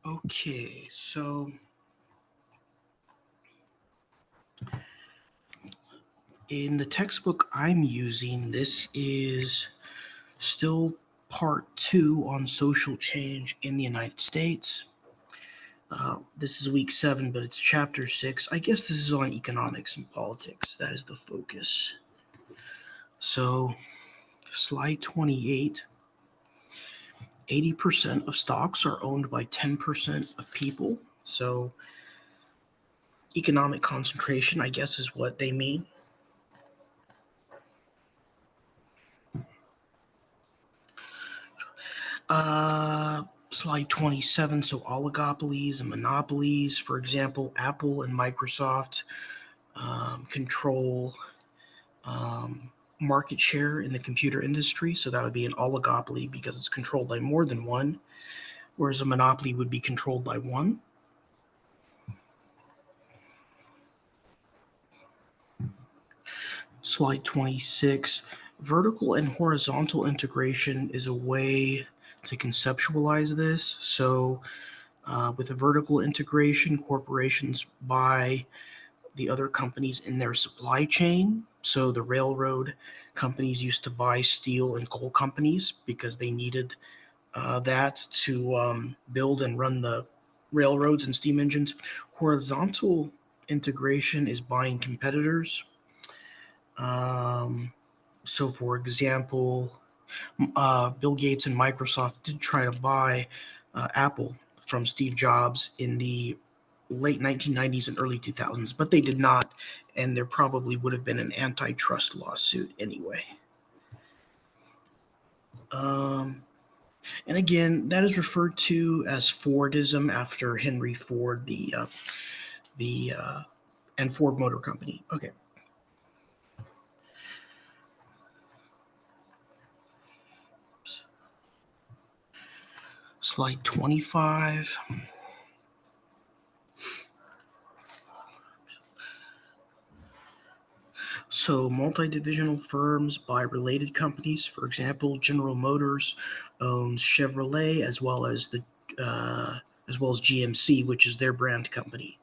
Okay, so in the textbook I'm using, this is still part 2 on social change in the United States. This is week 7, but it's chapter 6. I guess this is on economics and politics. That is the focus. So, slide 28. 80% of stocks are owned by 10% of people. So, economic concentration, I guess, is what they mean. Slide 27. So, oligopolies and monopolies. For example, Apple and Microsoft control market share in the computer industry. So, that would be an oligopoly because it's controlled by more than one, whereas a monopoly would be controlled by one. Slide 26. Vertical and horizontal integration is a way to conceptualize this. So, with a vertical integration, corporations buy the other companies in their supply chain. So, the railroad companies used to buy steel and coal companies because they needed that to build and run the railroads and steam engines. Horizontal integration is buying competitors. So, for example, Bill Gates and Microsoft did try to buy Apple from Steve Jobs in the late 1990s and early 2000s, but they did not, and there probably would have been an antitrust lawsuit anyway. And again, that is referred to as Fordism after Henry Ford, and Ford Motor Company. Okay. Slide 25. So multi-divisional firms buy related companies. For example, General Motors owns Chevrolet as well as GMC, which is their brand company.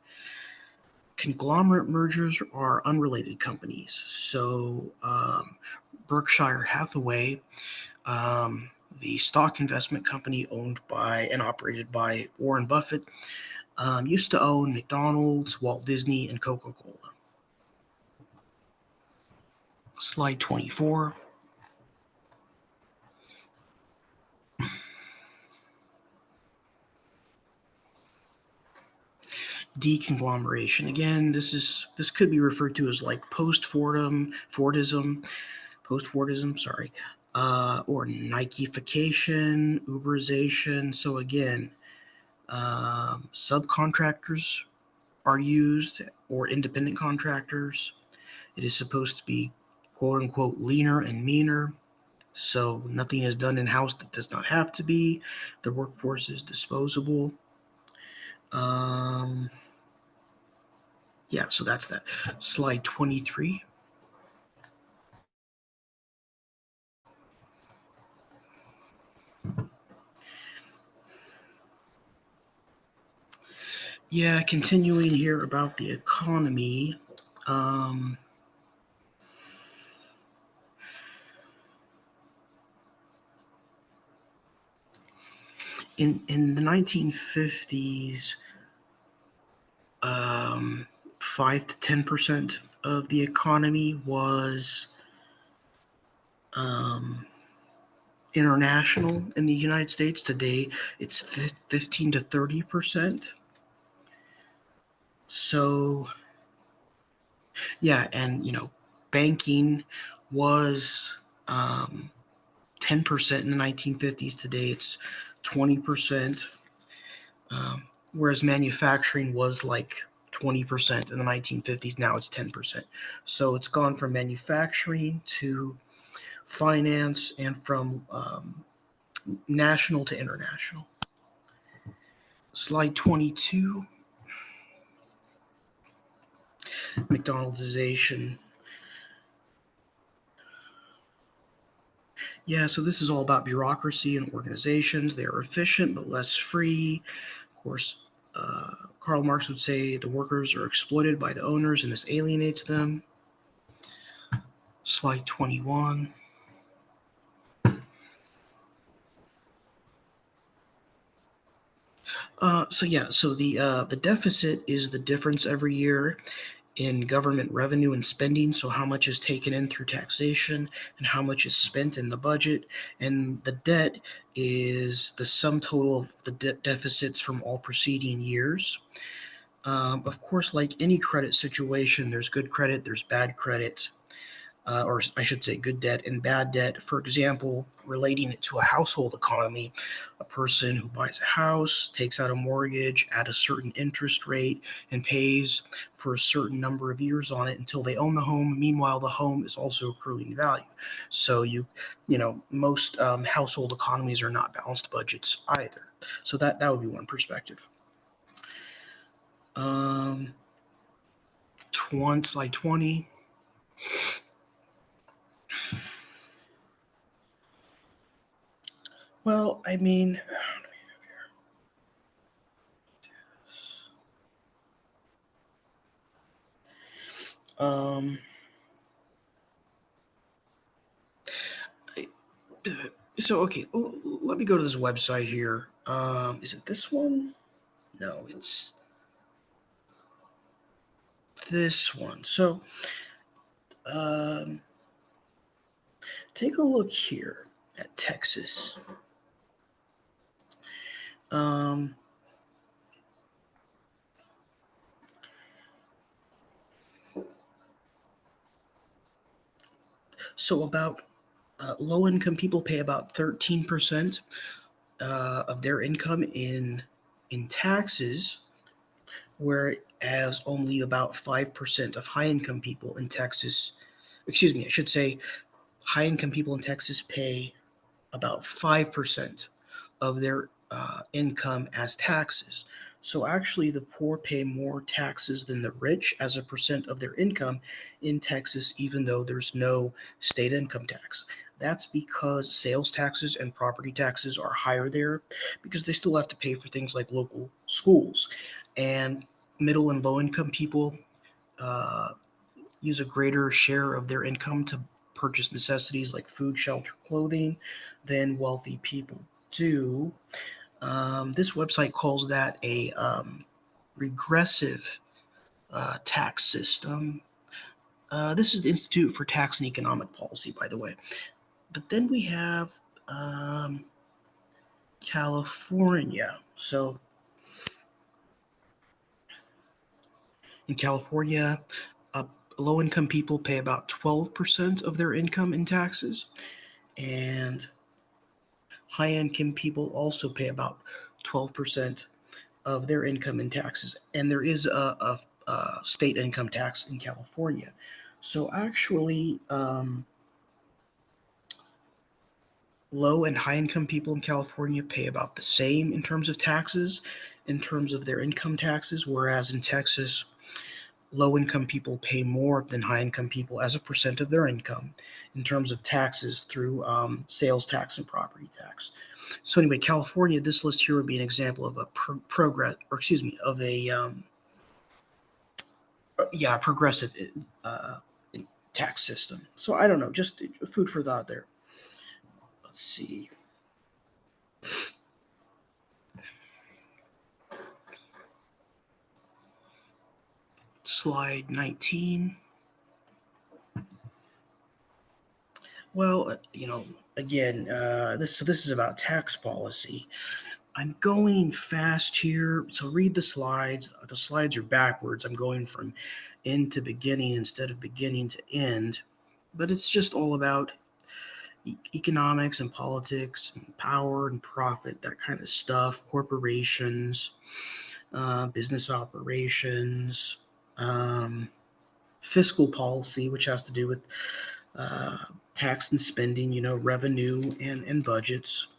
Conglomerate mergers are unrelated companies. So Berkshire Hathaway, the stock investment company owned by and operated by Warren Buffett, used to own McDonald's, Walt Disney, and Coca-Cola. Slide 24. Deconglomeration. Again, this could be referred to as like post-Fordism, sorry, or Nikeification, Uberization. So again, subcontractors are used or independent contractors. It is supposed to be quote unquote leaner and meaner. So nothing is done in-house that does not have to be. The workforce is disposable. Yeah, so that's that. Slide 23. Yeah, continuing here about the economy. In the 1950s, 5 to 10% of the economy was international in the United States. Today, it's 15 to 30%. So, yeah, and banking was 10% in the 1950s. Today, it's 20%. Whereas manufacturing was like 20% in the 1950s. Now it's 10%. So it's gone from manufacturing to finance and from national to international. Slide 22. McDonaldization. Yeah, so this is all about bureaucracy and organizations. They are efficient but less free. course, Karl Marx would say the workers are exploited by the owners and this alienates them. Slide 21. So the deficit is the difference every year in government revenue and spending. So how much is taken in through taxation and how much is spent in the budget. And the debt is the sum total of the deficits from all preceding years. Of course, like any credit situation, there's good credit, there's bad credit. Or I should say good debt and bad debt. For example, relating it to a household economy, a person who buys a house, takes out a mortgage at a certain interest rate, and pays for a certain number of years on it until they own the home. Meanwhile, the home is also accruing value. So most household economies are not balanced budgets either. So that would be one perspective. Slide 20. Well, I mean, okay, let me go to this website here. Is it this one? No, it's this one. So, take a look here at Texas. So about low-income people pay about 13% of their income in taxes, whereas only about 5% of high-income people in Texas, excuse me, I should say high-income people in Texas pay about 5% of their income as taxes. So actually, the poor pay more taxes than the rich as a percent of their income in Texas, even though there's no state income tax. That's because sales taxes and property taxes are higher there because they still have to pay for things like local schools. And middle and low income people uh, use a greater share of their income to purchase necessities like food, shelter, clothing than wealthy people do. This website calls that a regressive tax system. This is the Institute for Tax and Economic Policy, by the way. But then we have California. So in California, low-income people pay about 12% of their income in taxes, and high-income people also pay about 12% of their income in taxes. And there is a state income tax in California. So actually, low and high income people in California pay about the same in terms of taxes, in terms of their income taxes, whereas in Texas, low income people pay more than high income people as a percent of their income in terms of taxes through sales tax and property tax. So anyway, California, this list here would be an example of a progressive uh, tax system. So I don't know, just food for thought there. Let's see. Slide 19. Well, again, this is about tax policy. I'm going fast here, so read the slides. The slides are backwards. I'm going from end to beginning instead of beginning to end. But it's just all about economics and politics and power and profit, that kind of stuff, corporations, business operations, fiscal policy, which has to do with tax and spending, revenue and budgets.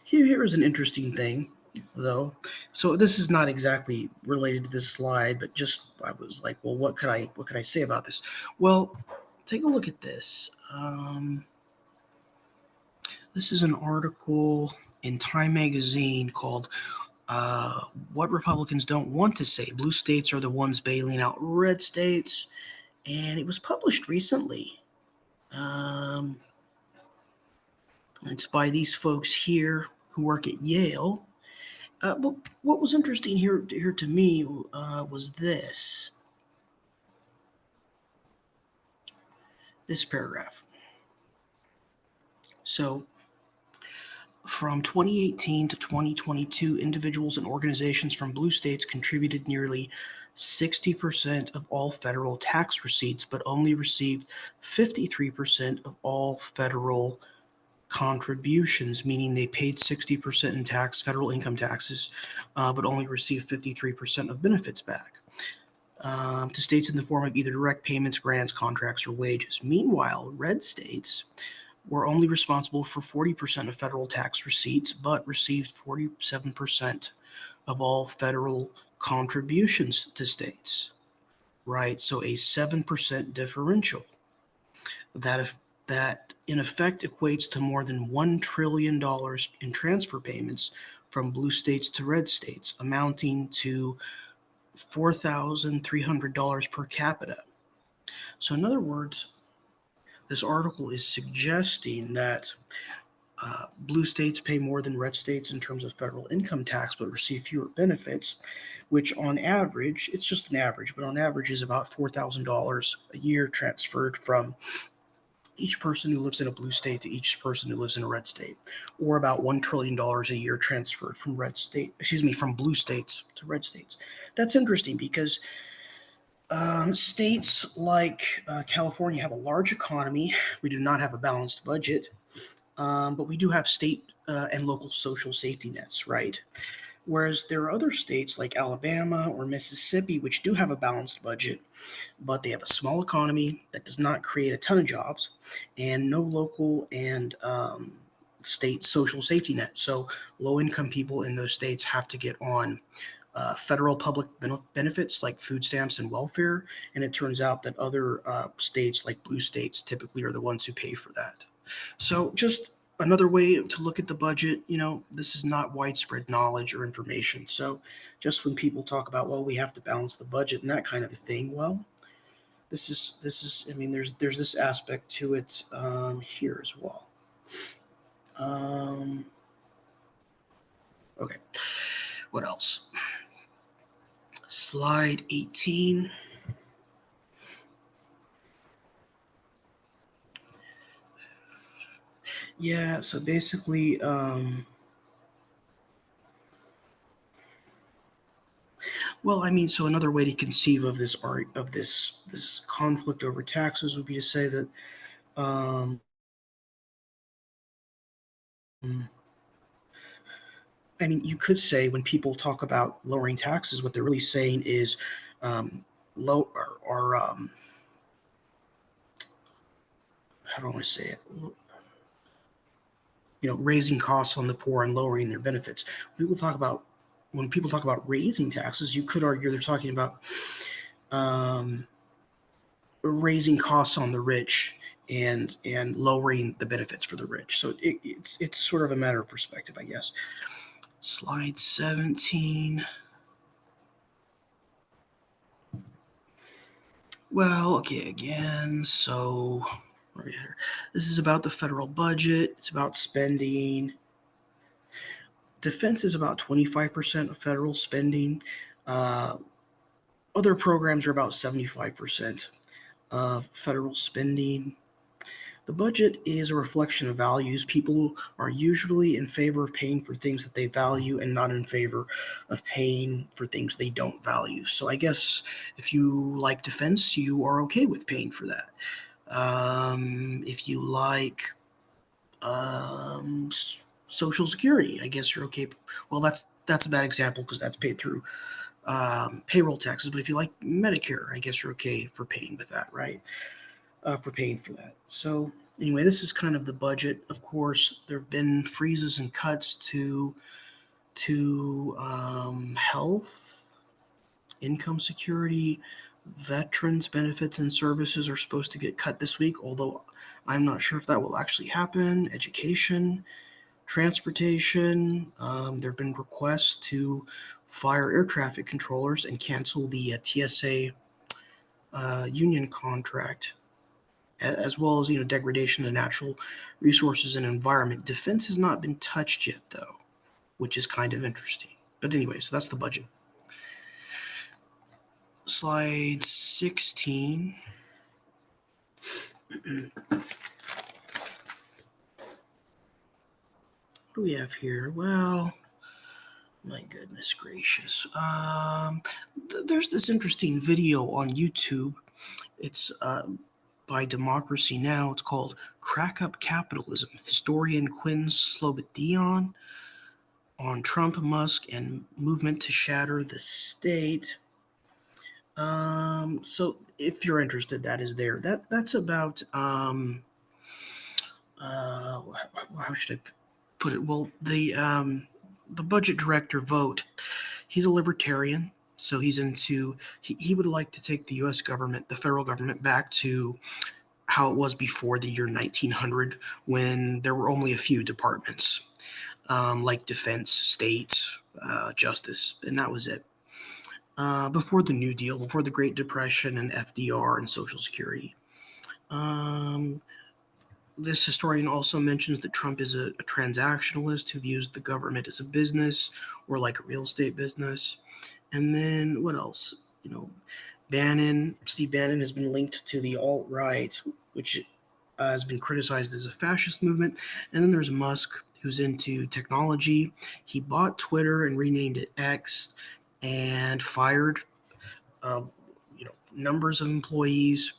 Here is an interesting thing, though. So this is not exactly related to this slide, but just I was like, well, what could I say about this? Well, take a look at this. This is an article in Time magazine called What Republicans Don't Want to Say. Blue states are the ones bailing out red states, and it was published recently. It's by these folks here who work at Yale. But what was interesting here to me was this paragraph. So, from 2018 to 2022, individuals and organizations from blue states contributed nearly 60% of all federal tax receipts, but only received 53% of all federal contributions, meaning they paid 60% in federal income taxes, but only received 53% of benefits back. To states in the form of either direct payments, grants, contracts, or wages. Meanwhile, red states were only responsible for 40% of federal tax receipts, but received 47% of all federal contributions to states. Right, so a 7% differential that in effect equates to more than $1 trillion in transfer payments from blue states to red states, amounting to $4,300 per capita. So, in other words, this article is suggesting that blue states pay more than red states in terms of federal income tax, but receive fewer benefits, which on average, it's just an average, but on average is about $4,000 a year transferred from each person who lives in a blue state to each person who lives in a red state, or about $1 trillion a year transferred from from blue states to red states. That's interesting because states like California have a large economy. We do not have a balanced budget, but we do have state and local social safety nets, right? Whereas there are other states like Alabama or Mississippi, which do have a balanced budget, but they have a small economy that does not create a ton of jobs and no local and state social safety net. So low income people in those states have to get on federal public benefits like food stamps and welfare. And it turns out that other states, like blue states, typically are the ones who pay for that. So just another way to look at the budget, this is not widespread knowledge or information. So just when people talk about, well, we have to balance the budget and that kind of a thing, well, this is. I mean, there's this aspect to it here as well. Okay, what else? Slide 18. Yeah, so basically, well, I mean, so another way to conceive of this this conflict over taxes would be to say that, I mean, you could say when people talk about lowering taxes, what they're really saying is low or how do I want to say it? Raising costs on the poor and lowering their benefits. When people talk about raising taxes, you could argue they're talking about um, raising costs on the rich and lowering the benefits for the rich. So it's sort of a matter of perspective, I guess. Slide 17. Well, okay, again, so this is about the federal budget. It's about spending. Defense is about 25% of federal spending. Other programs are about 75% of federal spending. The budget is a reflection of values. People are usually in favor of paying for things that they value and not in favor of paying for things they don't value. So I guess if you like defense, you are okay with paying for that. If you like Social Security, I guess you're okay. Well, that's a bad example because that's paid through payroll taxes. But if you like Medicare, I guess you're okay for paying with that, right? For paying for that. So anyway, this is kind of the budget. Of course, there have been freezes and cuts to health, income security, veterans benefits and services are supposed to get cut this week, although I'm not sure if that will actually happen. Education, Transportation, there have been requests to fire air traffic controllers and cancel the TSA union contract, as well as degradation of natural resources and environment. Defense has not been touched yet, though, which is kind of interesting. But anyway, so that's the budget. Slide 16. What do we have here? Well, my goodness gracious. There's this interesting video on YouTube. It's by Democracy Now! It's called Crack Up Capitalism. Historian Quinn Slobodian on Trump, Musk, and Movement to Shatter the State. So if you're interested, that is there. That's about how should I put it? Well, the budget director Vogt, he's a libertarian, so he's into he would like to take the U.S. government, the federal government, back to how it was before the year 1900, when there were only a few departments, like defense, state, justice, and that was it. Before the New Deal, before the Great Depression and FDR and Social Security. This historian also mentions that Trump is a transactionalist who views the government as a business or like a real estate business. And then what else? Steve Bannon has been linked to the alt-right, which has been criticized as a fascist movement. And then there's Musk, who's into technology. He bought Twitter and renamed it X and fired numbers of employees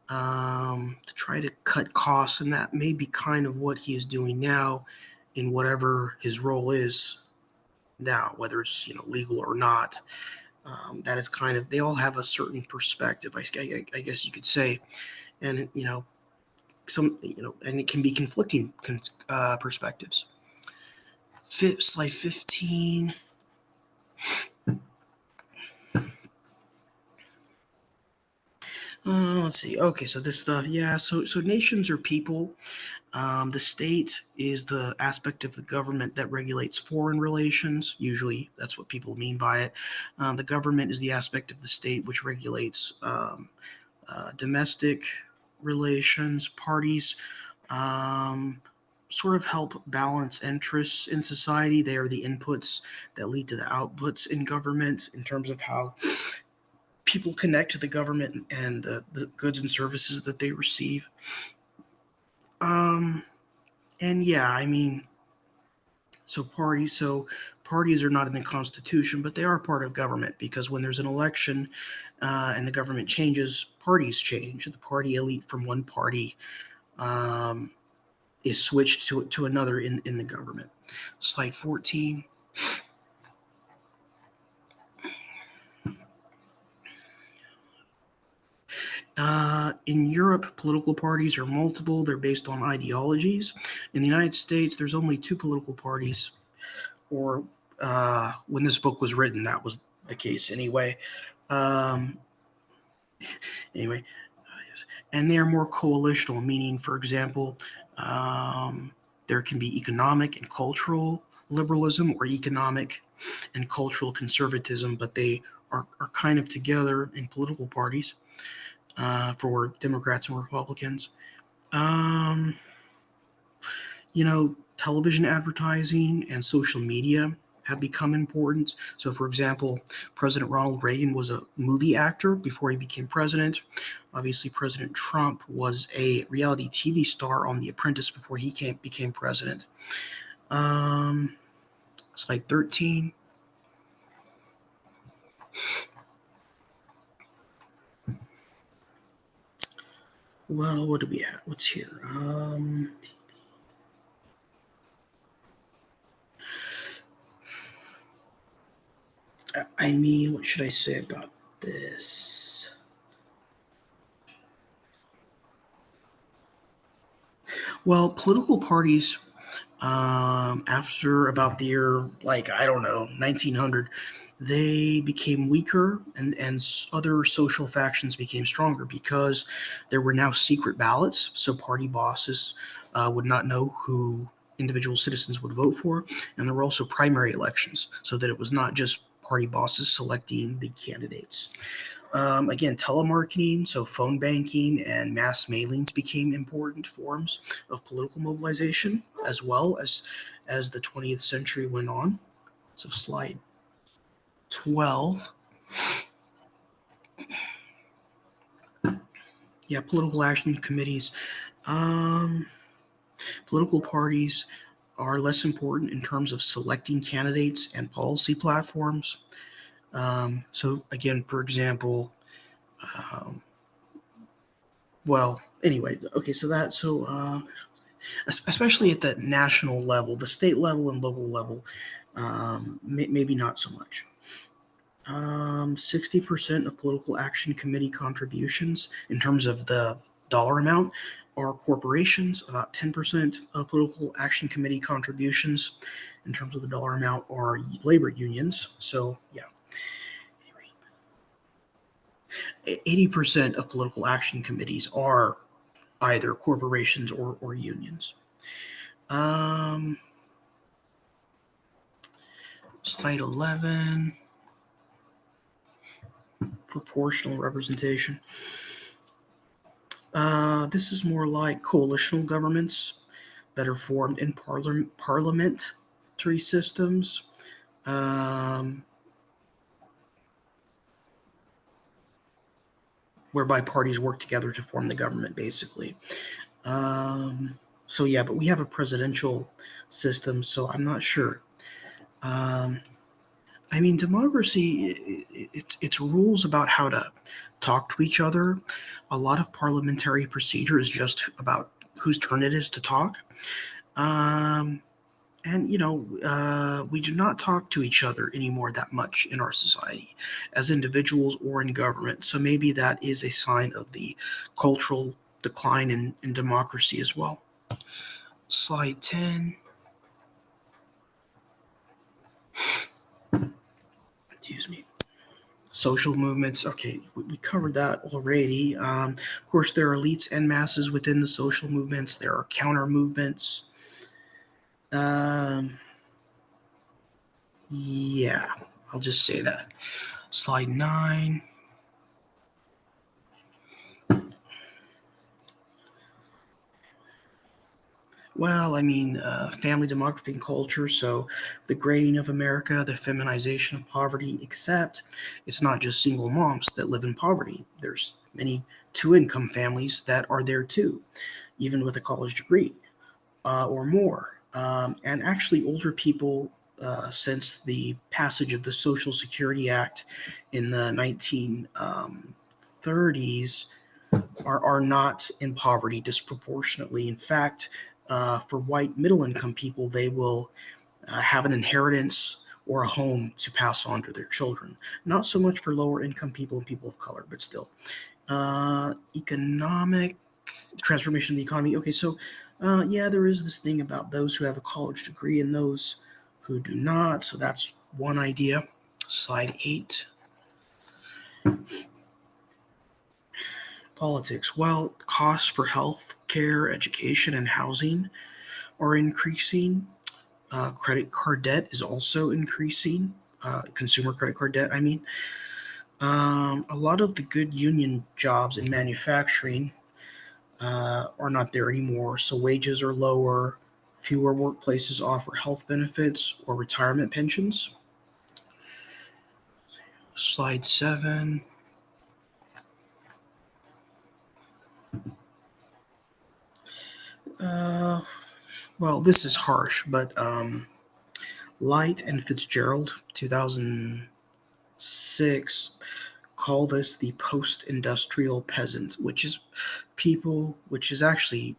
to try to cut costs, and that may be kind of what he is doing now in whatever his role is now, whether it's legal or not. That is kind of, they all have a certain perspective, I guess you could say, and and it can be conflicting perspectives. Slide 15. Let's see. Okay, so this stuff, yeah. So nations are people. The state is the aspect of the government that regulates foreign relations. Usually, that's what people mean by it. The government is the aspect of the state which regulates domestic relations. Parties sort of help balance interests in society. They are the inputs that lead to the outputs in government in terms of how people connect to the government and the goods and services that they receive. And yeah, so parties are not in the Constitution, but they are part of government, because when there's an election and the government changes, parties change. The party elite from one party is switched to another in the government. Slide 14. In Europe, political parties are multiple. They're based on ideologies. In the United States, there's only two political parties, or when this book was written, that was the case anyway. And they are more coalitional, meaning, for example, there can be economic and cultural liberalism or economic and cultural conservatism, but they are kind of together in political parties. For Democrats and Republicans. Television advertising and social media have become important. So, for example, President Ronald Reagan was a movie actor before he became president. Obviously, President Trump was a reality TV star on The Apprentice before he became president. Slide 13. Well, what do we have? What's here? What should I say about this? Well, political parties, after about the year, 1900, they became weaker, and other social factions became stronger because there were now secret ballots. So party bosses would not know who individual citizens would vote for, and there were also primary elections, so that it was not just party bosses selecting the candidates. Again, telemarketing, so phone banking and mass mailings became important forms of political mobilization as well as the 20th century went on. So slide 12. Yeah, political action committees. Um, Political parties are less important in terms of selecting candidates and policy platforms. So again, for example, um, well, anyway, okay, especially at the national level, the state level and local level, maybe not so much. 60% of political action committee contributions in terms of the dollar amount are corporations. About 10% of political action committee contributions in terms of the dollar amount are labor unions. So, yeah. 80% of political action committees are either corporations or unions. Um, Slide 11, proportional representation. This is more like coalitional governments that are formed in parliamentary systems. Um, Whereby parties work together to form the government, basically. So yeah, but we have a presidential system, so I'm not sure. I mean, democracy, it's rules about how to talk to each other. A lot of parliamentary procedure is just about whose turn it is to talk. Um, and, we do not talk to each other anymore that much in our society as individuals or in government. So maybe that is a sign of the cultural decline in democracy as well. Slide 10. Excuse me. Social movements. Okay, we covered that already. Of course, there are elites and masses within the social movements. There are counter movements. Yeah, I'll just say that. Slide 9. Well, I mean, family demography and culture, so the grading of America, the feminization of poverty, except it's not just single moms that live in poverty. There's many two-income families that are there too, even with a college degree or more. And actually, older people, since the passage of the Social Security Act in the 1930s, are not in poverty disproportionately. In fact, for white middle income people, they will have an inheritance or a home to pass on to their children. Not so much for lower income people and people of color, but still. Economic transformation of the economy. Okay, so yeah, there is this thing about those who have a college degree and those who do not. So that's one idea. Slide 8. Politics. Well, costs for health care, education, and housing are increasing. Credit card debt is also increasing. Consumer credit card debt, I mean. A lot of the good union jobs in manufacturing are not there anymore, so wages are lower. Fewer workplaces offer health benefits or retirement pensions. Slide 7. Uh, well, this is harsh, but Light and Fitzgerald, 2006, call this the post-industrial peasant, which is actually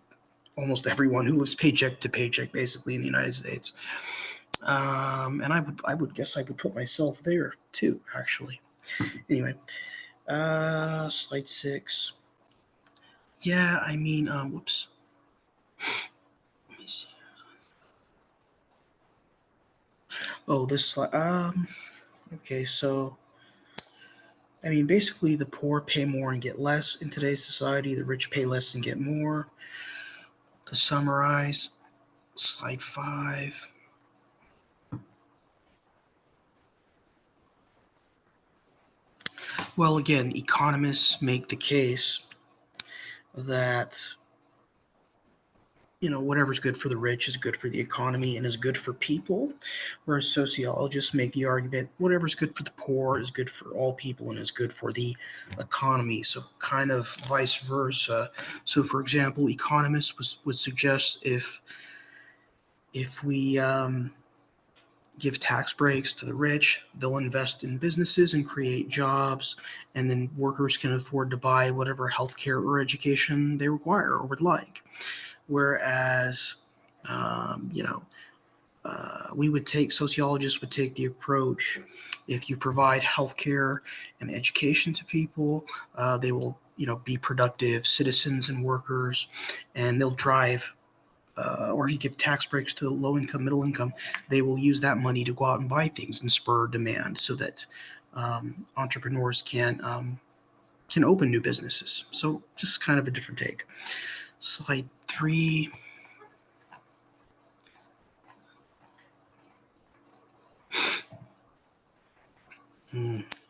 almost everyone who lives paycheck to paycheck, basically, in the United States. And I would guess I would put myself there too, actually. Anyway, slide 6. Yeah, I mean, whoops. Let me see. Oh, this slide. Okay, so I mean, basically, the poor pay more and get less in today's society. The rich pay less and get more. To summarize, Slide 5. Well, again, economists make the case that whatever's good for the rich is good for the economy and is good for people, whereas sociologists make the argument whatever's good for the poor is good for all people and is good for the economy. So kind of vice versa. So, for example, economists would suggest if we give tax breaks to the rich, they'll invest in businesses and create jobs, and then workers can afford to buy whatever healthcare or education they require or would like. Whereas, sociologists would take the approach, if you provide healthcare and education to people, they will, be productive citizens and workers, and they'll drive, or you give tax breaks to the low income, middle income, they will use that money to go out and buy things and spur demand so that entrepreneurs can open new businesses. So just kind of a different take. Slide 3.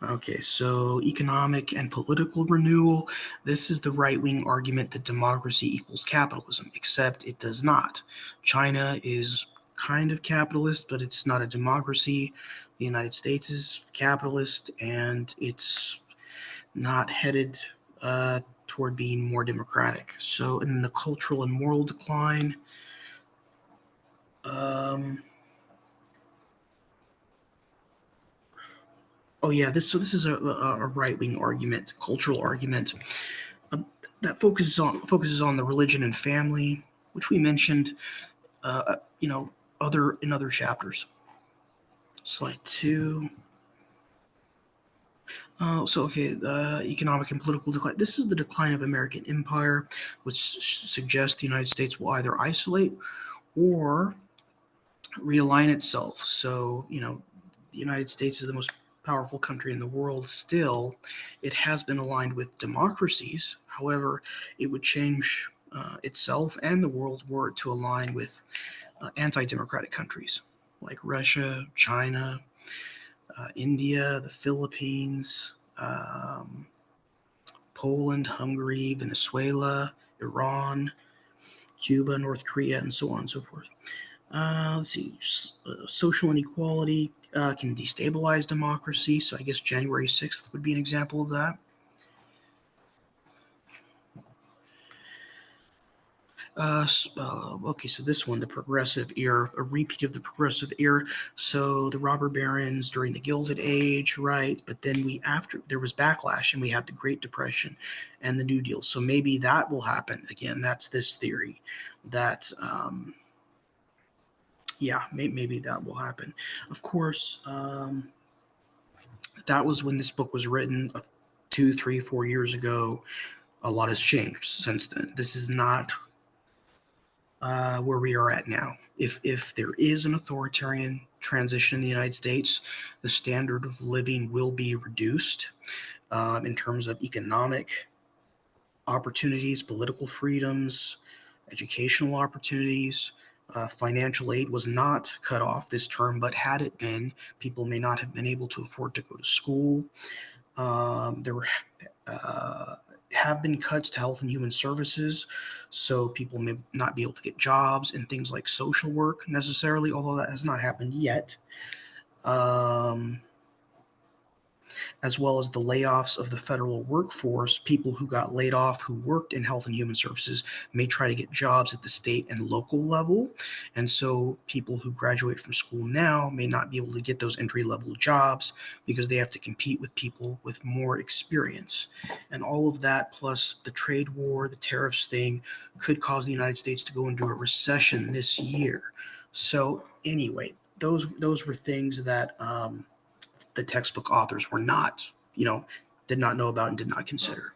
Okay, so economic and political renewal. This is the right-wing argument that democracy equals capitalism, except it does not. China is kind of capitalist, but it's not a democracy. The United States is capitalist, and it's not headed toward being more democratic. So, and then the cultural and moral decline. Oh yeah, this is a right wing argument, cultural argument, uh, that focuses on the religion and family, which we mentioned, other in other chapters. Slide 2. Economic and political decline. This is the decline of American empire, which suggests the United States will either isolate or realign itself. So, the United States is the most powerful country in the world still. It has been aligned with democracies. However, it would change itself and the world were it to align with anti democratic countries like Russia, China, India, the Philippines, Poland, Hungary, Venezuela, Iran, Cuba, North Korea, and so on and so forth. Let's see. Social inequality can destabilize democracy. So I guess January 6th would be an example of that. Okay, so this one, the Progressive Era, a repeat of the Progressive Era. So the robber barons during the Gilded Age, right? But then after there was backlash, and we had the Great Depression and the New Deal. So maybe that will happen again. That's this theory that. Maybe that will happen. Of course, that was when this book was written 2, 3, 4 years ago. A lot has changed since then. This is not where we are at now. If there is an authoritarian transition in the United States, the standard of living will be reduced in terms of economic opportunities, political freedoms, educational opportunities. Financial aid was not cut off this term, but had it been, people may not have been able to afford to go to school. There have been cuts to health and human services, so people may not be able to get jobs in things like social work necessarily, although that has not happened yet. As well as the layoffs of the federal workforce. People who got laid off who worked in health and human services may try to get jobs at the state and local level. And so people who graduate from school now may not be able to get those entry level jobs because they have to compete with people with more experience. And all of that, plus the trade war, the tariffs thing, could cause the United States to go into a recession this year. So anyway, those were things that the textbook authors were not, did not know about and did not consider.